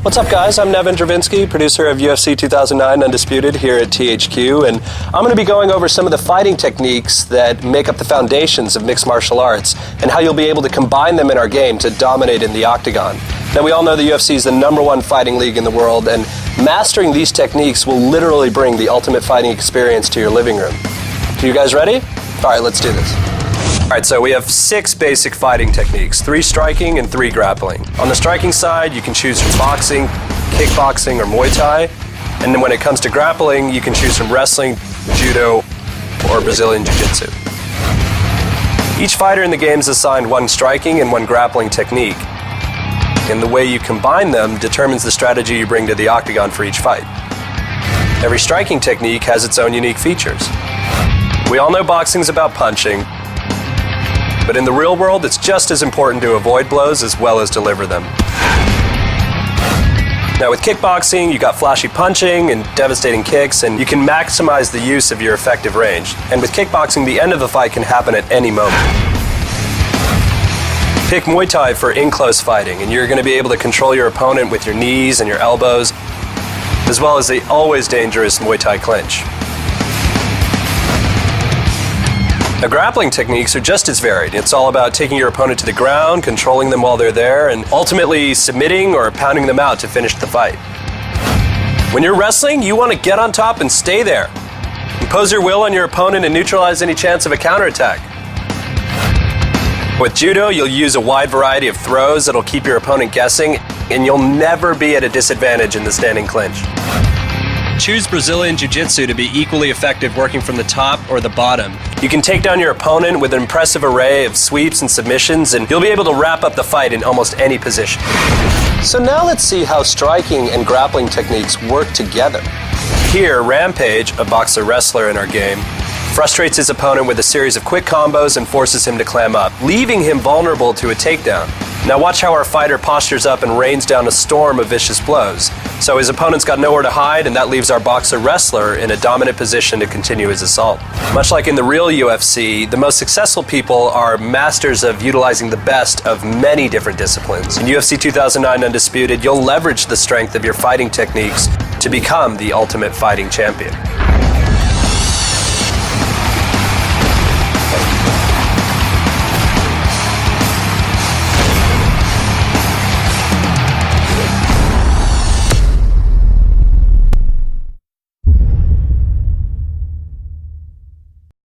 What's up, guys? I'm Nevin Dravinsky, producer of UFC 2009 Undisputed here at THQ, and I'm going to be going over some of the fighting techniques that make up the foundations of mixed martial arts and how you'll be able to combine them in our game to dominate in the octagon. Now, we all know the UFC is the #1 fighting league in the world, and mastering these techniques will literally bring the ultimate fighting experience to your living room. You guys ready? All right, let's do this. All right, so we have 6 basic fighting techniques, 3 striking and 3 grappling. On the striking side, you can choose from boxing, kickboxing, or Muay Thai. And then when it comes to grappling, you can choose from wrestling, judo, or Brazilian Jiu-Jitsu. Each fighter in the game is assigned 1 striking and 1 grappling technique. And the way you combine them determines the strategy you bring to the octagon for each fight. Every striking technique has its own unique features. We all know boxing's about punching, but in the real world, it's just as important to avoid blows as well as deliver them. Now with kickboxing, you got flashy punching and devastating kicks, and you can maximize the use of your effective range. And with kickboxing, the end of the fight can happen at any moment. Pick Muay Thai for in-close fighting, and you're going to be able to control your opponent with your knees and your elbows, as well as the always dangerous Muay Thai clinch. Now, grappling techniques are just as varied. It's all about taking your opponent to the ground, controlling them while they're there, and ultimately submitting or pounding them out to finish the fight. When you're wrestling, you want to get on top and stay there. Impose your will on your opponent and neutralize any chance of a counterattack. With judo, you'll use a wide variety of throws that'll keep your opponent guessing, and you'll never be at a disadvantage in the standing clinch. Choose Brazilian Jiu-Jitsu to be equally effective working from the top or the bottom. You can take down your opponent with an impressive array of sweeps and submissions, and you'll be able to wrap up the fight in almost any position. So now let's see how striking and grappling techniques work together. Here, Rampage, a boxer-wrestler in our game, frustrates his opponent with a series of quick combos and forces him to clam up, leaving him vulnerable to a takedown. Now watch how our fighter postures up and rains down a storm of vicious blows. So his opponent's got nowhere to hide, and that leaves our boxer-wrestler in a dominant position to continue his assault. Much like in the real UFC, the most successful people are masters of utilizing the best of many different disciplines. In UFC 2009 Undisputed, you'll leverage the strength of your fighting techniques to become the ultimate fighting champion.